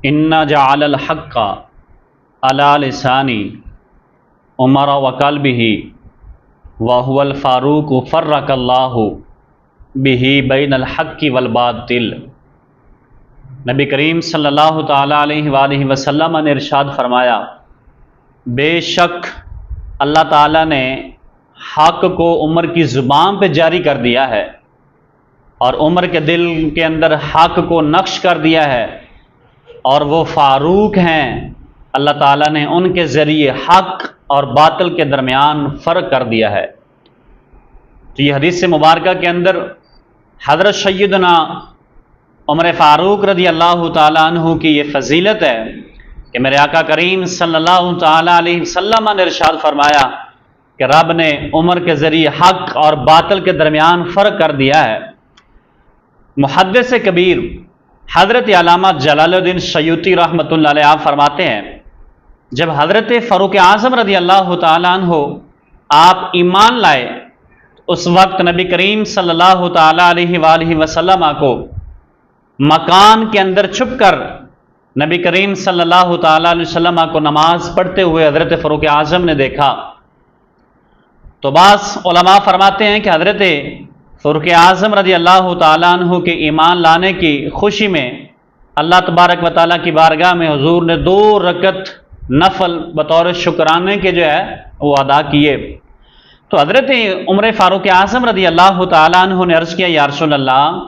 انا جعل الحق علی لسانی عمر وقلبہ وهو الفاروق فرق اللہ بہ بین الحق والباطل۔ نبی کریم صلی اللہ تعالیٰ علیہ وآلہ وسلم نے ارشاد فرمایا، بے شک اللہ تعالیٰ نے حق کو عمر کی زبان پہ جاری کر دیا ہے اور عمر کے دل کے اندر حق کو نقش کر دیا ہے، اور وہ فاروق ہیں، اللہ تعالیٰ نے ان کے ذریعے حق اور باطل کے درمیان فرق کر دیا ہے۔ تو یہ حدیث مبارکہ کے اندر حضرت سیدنا عمر فاروق رضی اللہ تعالیٰ عنہ کی یہ فضیلت ہے کہ میرے آقا کریم صلی اللہ تعالیٰ علیہ وسلم نے ارشاد فرمایا کہ رب نے عمر کے ذریعے حق اور باطل کے درمیان فرق کر دیا ہے۔ محدث کبیر حضرت علامہ جلال الدین سیوطی رحمۃ اللہ علیہ آپ فرماتے ہیں، جب حضرت فاروق اعظم رضی اللہ تعالیٰ عنہ آپ ایمان لائے، اس وقت نبی کریم صلی اللہ تعالیٰ علیہ وآلہ وسلم کو مکان کے اندر چھپ کر نبی کریم صلی اللہ تعالیٰ علیہ وسلم کو نماز پڑھتے ہوئے حضرت فاروق اعظم نے دیکھا۔ تو بعض علماء فرماتے ہیں کہ حضرت فاروق اعظم رضی اللہ تعالیٰ عنہ کے ایمان لانے کی خوشی میں اللہ تبارک و تعالیٰ کی بارگاہ میں حضور نے 2 رکعت نفل بطور شکرانے کے جو ہے وہ ادا کیے۔ تو حضرت عمر فاروق اعظم رضی اللہ تعالیٰ عنہ نے عرض کیا، یا رسول اللہ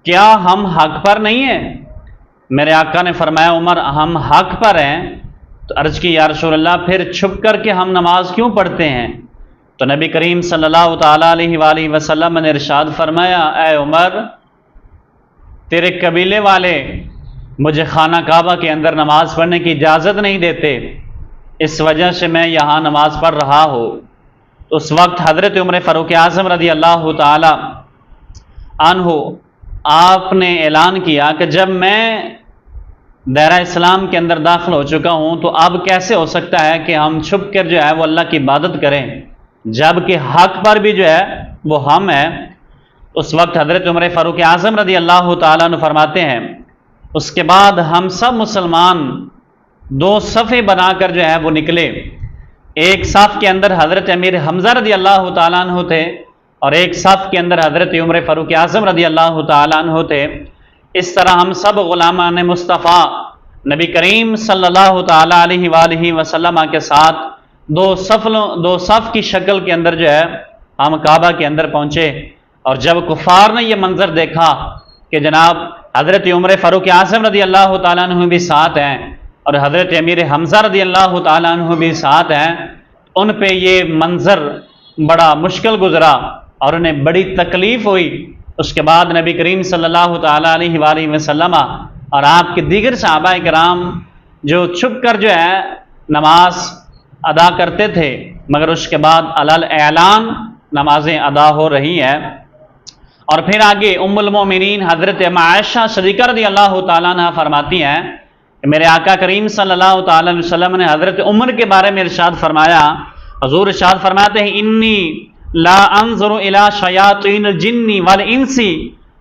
کیا ہم حق پر نہیں ہیں؟ میرے آقا نے فرمایا، عمر ہم حق پر ہیں۔ تو عرض کی، یا رسول اللہ پھر چھپ کر کے ہم نماز کیوں پڑھتے ہیں؟ تو نبی کریم صلی اللہ تعالیٰ علیہ وآلہ وسلم نے ارشاد فرمایا، اے عمر تیرے قبیلے والے مجھے خانہ کعبہ کے اندر نماز پڑھنے کی اجازت نہیں دیتے، اس وجہ سے میں یہاں نماز پڑھ رہا ہوں۔ اس وقت حضرت عمر فاروق اعظم رضی اللہ تعالی عنہ آپ نے اعلان کیا کہ جب میں دائرہ اسلام کے اندر داخل ہو چکا ہوں تو اب کیسے ہو سکتا ہے کہ ہم چھپ کر جو ہے وہ اللہ کی عبادت کریں، جب کہ حق پر بھی جو ہے وہ ہم ہیں۔ اس وقت حضرت عمر فاروق اعظم رضی اللہ تعالیٰ عنہ فرماتے ہیں، اس کے بعد ہم سب مسلمان 2 صفیں بنا کر جو ہے وہ نکلے۔ ایک صف کے اندر حضرت امیر حمزہ رضی اللہ تعالیٰ عنہ تھے اور ایک صف کے اندر حضرت عمر فاروق اعظم رضی اللہ تعالیٰ عنہ تھے۔ اس طرح ہم سب غلامان مصطفیٰ نبی کریم صلی اللہ تعالیٰ علیہ وآلہ وسلم کے ساتھ 2 صف کی شکل کے اندر جو ہے ہم کعبہ کے اندر پہنچے، اور جب کفار نے یہ منظر دیکھا کہ جناب حضرت عمر فاروق اعظم رضی اللہ تعالیٰ عنہ بھی ساتھ ہیں اور حضرت امیر حمزہ رضی اللہ تعالیٰ عنہ بھی ساتھ ہیں، ان پہ یہ منظر بڑا مشکل گزرا اور انہیں بڑی تکلیف ہوئی۔ اس کے بعد نبی کریم صلی اللہ تعالیٰ علیہ وآلہ وسلم اور آپ کے دیگر صحابہ کرام جو چھپ کر جو ہے نماز ادا کرتے تھے، مگر اس کے بعد علل اعلان نمازیں ادا ہو رہی ہیں۔ اور پھر آگے ام المومنین حضرت عائشہ صدیقہ رضی اللہ تعالیٰ عنہ فرماتی ہیں کہ میرے آقا کریم صلی اللہ تعالیٰ علیہ وسلم نے حضرت عمر کے بارے میں ارشاد فرمایا، حضور ارشاد فرماتے ہیں، انی لا انظر الی شیاطین الجن والانس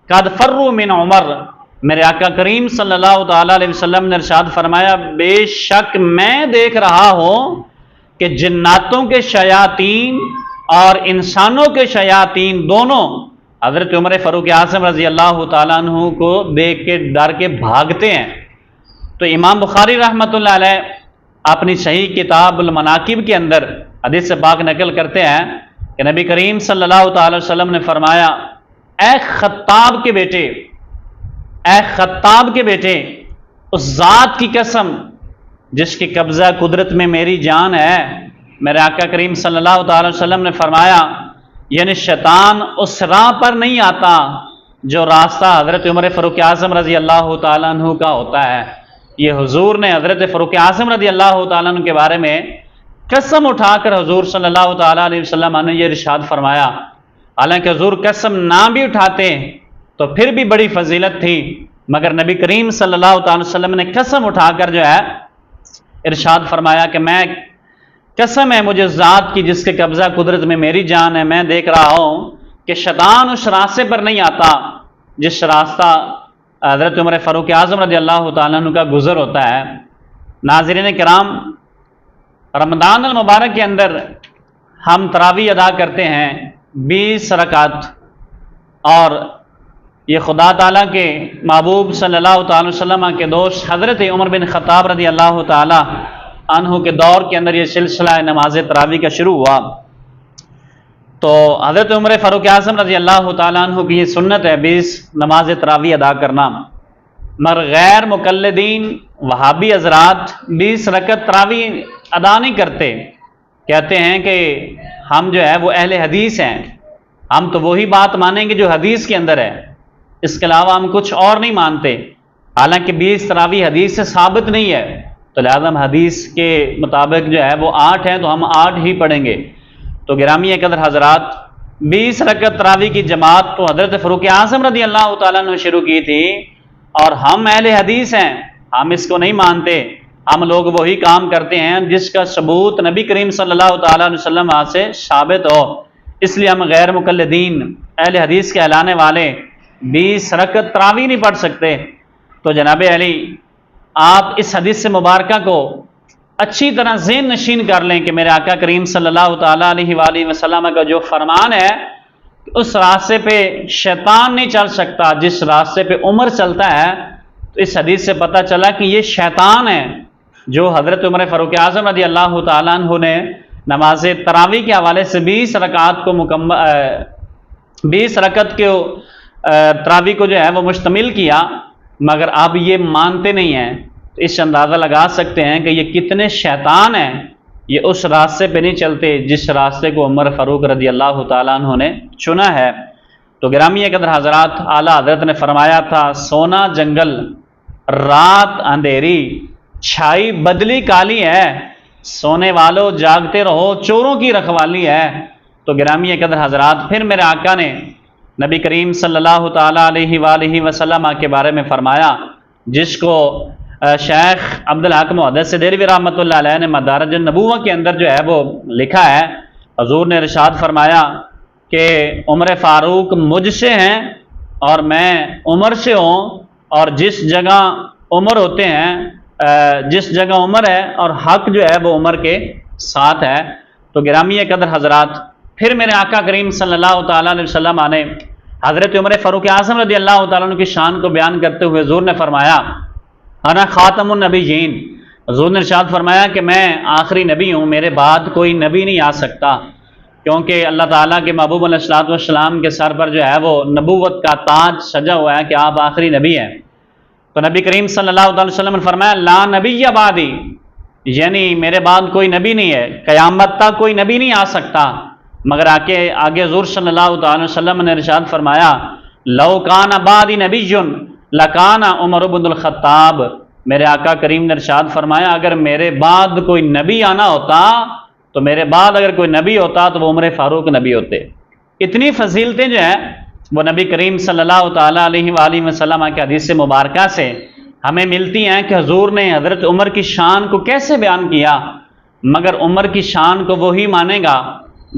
قد فروا من عمر۔ میرے آقا کریم صلی اللہ تعالیٰ علیہ وسلم نے ارشاد فرمایا، بے شک میں دیکھ رہا ہوں کہ جناتوں کے شیاطین اور انسانوں کے شیاطین دونوں حضرت عمر فاروق اعظم رضی اللہ تعالیٰ عنہ کو دیکھ کے ڈر کے بھاگتے ہیں۔ تو امام بخاری رحمۃ اللہ علیہ اپنی صحیح کتاب المناقب کے اندر حدیث پاک نقل کرتے ہیں کہ نبی کریم صلی اللہ تعالی وسلم نے فرمایا، اے خطاب کے بیٹے، اے خطاب کے بیٹے، اس ذات کی قسم جس کی قبضہ قدرت میں میری جان ہے، میرے آقا کریم صلی اللہ تعالی وسلم نے فرمایا، یعنی شیطان اس راہ پر نہیں آتا جو راستہ حضرت عمر فاروق اعظم رضی اللہ تعالیٰ عنہ کا ہوتا ہے۔ یہ حضور نے حضرت فاروق اعظم رضی اللہ تعالیٰ عنہ کے بارے میں قسم اٹھا کر حضور صلی اللہ تعالیٰ علیہ وسلم نے یہ ارشاد فرمایا۔ حالانکہ حضور قسم نہ بھی اٹھاتے تو پھر بھی بڑی فضیلت تھی، مگر نبی کریم صلی اللہ تعالی وسلم نے قسم اٹھا کر جو ہے ارشاد فرمایا کہ میں قسم ہے مجھے ذات کی جس کے قبضہ قدرت میں میری جان ہے، میں دیکھ رہا ہوں کہ شیطان اس راستے پر نہیں آتا جس راستہ حضرت عمر فاروق اعظم رضی اللہ تعالیٰ عنہ کا گزر ہوتا ہے۔ ناظرین کرام، رمضان المبارک کے اندر ہم تراویح ادا کرتے ہیں 20 رکعت، اور یہ خدا تعالیٰ کے محبوب صلی اللہ تعالی وسلم کے دوست حضرت عمر بن خطاب رضی اللہ تعالی عنہ کے دور کے اندر یہ سلسلہ نماز تراویح کا شروع ہوا۔ تو حضرت عمر فاروق اعظم رضی اللہ تعالیٰ عنہ کی یہ سنت ہے 20 نماز تراویح ادا کرنا، مگر غیر مقلدین وہابی حضرات 20 رکعت تراویح ادا نہیں کرتے، کہتے ہیں کہ ہم جو ہے وہ اہل حدیث ہیں، ہم تو وہی بات مانیں گے جو حدیث کے اندر ہے، اس کے علاوہ ہم کچھ اور نہیں مانتے، حالانکہ 20 تراویح حدیث سے ثابت نہیں ہے، تو لہذا ہم حدیث کے مطابق جو ہے وہ 8 ہیں تو ہم 8 ہی پڑھیں گے۔ تو گرامی قدر حضرات، 20 رکعت تراویح کی جماعت تو حضرت فاروق اعظم رضی اللہ تعالیٰ نے شروع کی تھی، اور ہم اہل حدیث ہیں، ہم اس کو نہیں مانتے، ہم لوگ وہی کام کرتے ہیں جس کا ثبوت نبی کریم صلی اللہ تعالیٰ علیہ وسلم سے ثابت ہو، اس لیے ہم غیر مقلدین اہل حدیث کے کہلانے والے 20 رکعت تراویح نہیں پڑھ سکتے۔ تو جناب علی، آپ اس حدیث سے مبارکہ کو اچھی طرح ذہن نشین کر لیں کہ میرے آقا کریم صلی اللہ تعالیٰ علیہ وآلہ وسلم کا جو فرمان ہے، اس راستے پہ شیطان نہیں چل سکتا جس راستے پہ عمر چلتا ہے۔ تو اس حدیث سے پتہ چلا کہ یہ شیطان ہے جو حضرت عمر فاروق اعظم رضی اللہ تعالیٰ عنہ نے نماز تراویح کے حوالے سے 20 رکعت کو 20 رکعت کے تراویح کو جو ہے وہ مشتمل کیا، مگر اب یہ مانتے نہیں ہیں، تو اس سے اندازہ لگا سکتے ہیں کہ یہ کتنے شیطان ہیں، یہ اس راستے پہ نہیں چلتے جس راستے کو عمر فاروق رضی اللہ تعالیٰ عنہ نے چنا ہے۔ تو گرامی قدر حضرات، اعلیٰ حضرت نے فرمایا تھا، سونا جنگل رات اندھیری، چھائی بدلی کالی ہے، سونے والوں جاگتے رہو چوروں کی رکھوالی ہے۔ تو گرامی قدر حضرات، پھر میرے آقا نے نبی کریم صلی اللہ تعالیٰ علیہ وآلہ وسلم کے بارے میں فرمایا، جس کو شیخ عبدالحق محدث دہلوی رحمۃ اللہ علیہ نے مدارج النبوہ کے اندر جو ہے وہ لکھا ہے، حضور نے ارشاد فرمایا کہ عمر فاروق مجھ سے ہیں اور میں عمر سے ہوں، اور جس جگہ عمر ہوتے ہیں، جس جگہ عمر ہے اور حق جو ہے وہ عمر کے ساتھ ہے۔ تو گرامی قدر حضرات، پھر میرے آقا کریم صلی اللہ تعالیٰ علیہ وسلم نے حضرت عمر فاروق اعظم رضی اللہ تعالیٰ عنہ کی شان کو بیان کرتے ہوئے حضور نے فرمایا، انا خاتم النبیین، حضور نے ارشاد فرمایا کہ میں آخری نبی ہوں، میرے بعد کوئی نبی نہیں آ سکتا، کیونکہ اللہ تعالیٰ کے محبوب علیہ الصلوۃ والسلام کے سر پر جو ہے وہ نبوت کا تاج سجا ہوا ہے کہ آپ آخری نبی ہیں۔ تو نبی کریم صلی اللہ علیہ وسلم نے فرمایا، لا نبی بعدی، یعنی میرے بعد کوئی نبی نہیں ہے، قیامت تک کوئی نبی نہیں آ سکتا۔ مگر آگے حضور صلی اللہ تعالی وسلم نے ارشاد فرمایا، لو کان بعدی نبی لکان عمر بن الخطاب، میرے آقا کریم نے ارشاد فرمایا اگر میرے بعد کوئی نبی آنا ہوتا، تو میرے بعد اگر کوئی نبی ہوتا تو وہ عمر فاروق نبی ہوتے۔ اتنی فضیلتیں جو ہیں وہ نبی کریم صلی اللہ تعالیٰ علیہ وآلہ وسلم کے حدیث مبارکہ سے ہمیں ملتی ہیں کہ حضور نے حضرت عمر کی شان کو کیسے بیان کیا، مگر عمر کی شان کو وہی مانے گا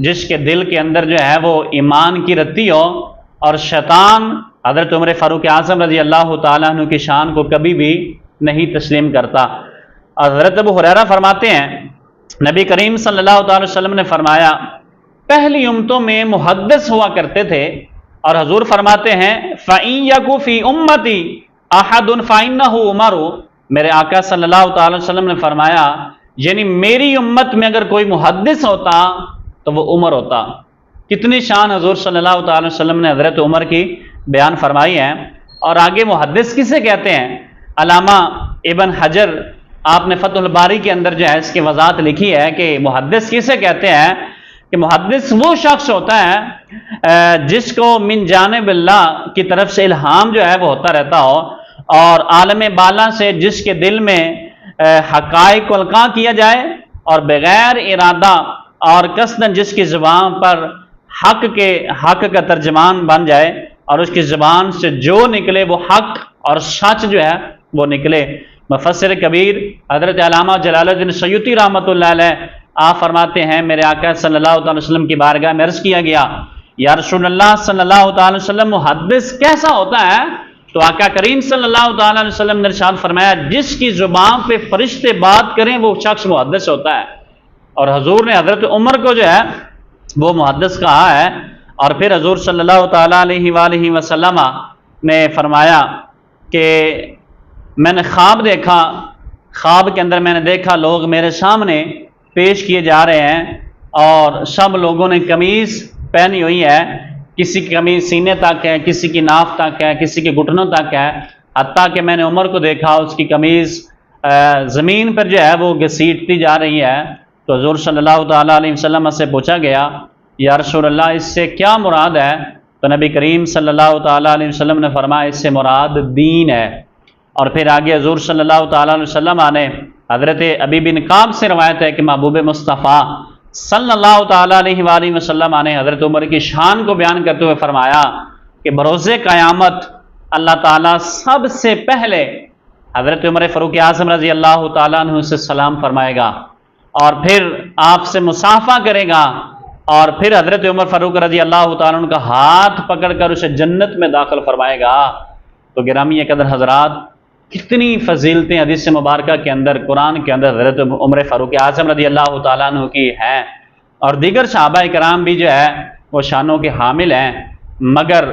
جس کے دل کے اندر جو ہے وہ ایمان کی رتی ہو، اور شیطان حضرت عمر فاروق اعظم رضی اللہ تعالیٰ عنہ کی شان کو کبھی بھی نہیں تسلیم کرتا۔ حضرت ابو ہریرہ فرماتے ہیں، نبی کریم صلی اللہ تعالی وسلم نے فرمایا، پہلی امتوں میں محدث ہوا کرتے تھے، اور حضور فرماتے ہیں فَإِن يَكُ فِي أُمَّتِي أَحَدٌ فَإِنَّهُ عُمَرُ، میرے آقا صلی اللہ تعالی وسلم نے فرمایا یعنی میری امت میں اگر کوئی محدث ہوتا تو وہ عمر ہوتا۔ کتنی شان حضور صلی اللہ تعالی وسلم نے حضرت عمر کی بیان فرمائی ہے۔ اور آگے محدث کسے کہتے ہیں؟ علامہ ابن حجر آپ نے فتح الباری کے اندر جو ہے اس کی وضاحت لکھی ہے کہ محدث کسے کہتے ہیں، کہ محدث وہ شخص ہوتا ہے جس کو من جانب اللہ کی طرف سے الہام جو ہے وہ ہوتا رہتا ہو، اور عالم بالا سے جس کے دل میں حقائق کو القاء کیا جائے، اور بغیر ارادہ اور قصداً جس کی زبان پر حق کا ترجمان بن جائے، اور اس کی زبان سے جو نکلے وہ حق اور سچ جو ہے وہ نکلے۔ مفسر کبیر حضرت علامہ جلال الدین سیوطی رحمۃ اللہ علیہ آپ فرماتے ہیں، میرے آقا صلی اللہ تعالی وسلم کی بارگاہ میں عرض کیا گیا، یا رسول اللہ صلی اللہ تعالی وسلم محدث کیسا ہوتا ہے؟ تو تو آقا کریم صلی اللہ تعالیٰ علیہ وسلم نے ارشاد فرمایا جس کی زبان پہ فرشتے بات کریں وہ شخص محدث ہوتا ہے، اور حضور نے حضرت عمر کو جو ہے وہ محدث کہا ہے۔ اور پھر حضور صلی اللہ تعالیٰ علیہ وآلہ وسلم نے فرمایا کہ میں نے خواب دیکھا، خواب کے اندر میں نے دیکھا لوگ میرے سامنے پیش کیے جا رہے ہیں اور سب لوگوں نے قمیض پہنی ہوئی ہے، کسی کی قمیض سینے تک ہے، کسی کی ناف تک ہے، کسی کے گھٹنوں تک ہے، حتیٰ کہ میں نے عمر کو دیکھا اس کی قمیض زمین پر جو ہے وہ گھسیٹتی جا رہی ہے۔ تو حضور صلی اللہ تعالیٰ علیہ وسلم سے پوچھا گیا یا رسول اللہ اس سے کیا مراد ہے؟ تو نبی کریم صلی اللہ تعالیٰ علیہ وسلم نے فرمایا اس سے مراد دین ہے۔ اور پھر آگے حضور صلی اللہ تعالیٰ علیہ وسلم نے حضرت ابی بن کعب سے روایت ہے کہ محبوب مصطفیٰ صلی اللہ تعالیٰ علیہ وآلہ وسلم نے حضرت عمر کی شان کو بیان کرتے ہوئے فرمایا کہ بروز قیامت اللہ تعالیٰ سب سے پہلے حضرت عمر فاروق اعظم رضی اللہ تعالیٰ عنہ سے سلام فرمائے گا اور پھر آپ سے مصافحہ کرے گا، اور پھر حضرت عمر فاروق رضی اللہ تعالیٰ عنہ کا ہاتھ پکڑ کر اسے جنت میں داخل فرمائے گا۔ تو گرامی قدر حضرات، کتنی فضیلتیں حدیث مبارکہ کے اندر، قرآن کے اندر حضرت عمر فاروق اعظم رضی اللہ تعالیٰ عنہ کی ہیں، اور دیگر صحابہ کرام بھی جو ہے وہ شانوں کے حامل ہیں، مگر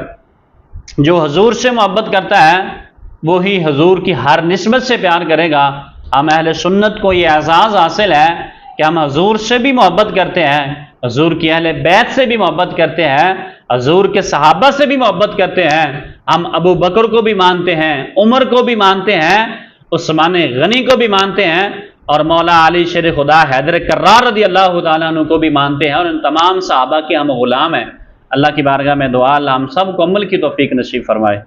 جو حضور سے محبت کرتا ہے وہی حضور کی ہر نسبت سے پیار کرے گا۔ ہم اہل سنت کو یہ اعزاز حاصل ہے کہ ہم حضور سے بھی محبت کرتے ہیں، حضور کی اہل بیت سے بھی محبت کرتے ہیں، حضور کے صحابہ سے بھی محبت کرتے ہیں، ہم ابو بکر کو بھی مانتے ہیں، عمر کو بھی مانتے ہیں، عثمان غنی کو بھی مانتے ہیں، اور مولا علی شیر خدا حیدر کرار رضی اللہ تعالیٰ عنہ کو بھی مانتے ہیں، اور ان تمام صحابہ کے ہم غلام ہیں۔ اللہ کی بارگاہ میں دعا اللہ ہم سب کو عمل کی توفیق نصیب فرمائے۔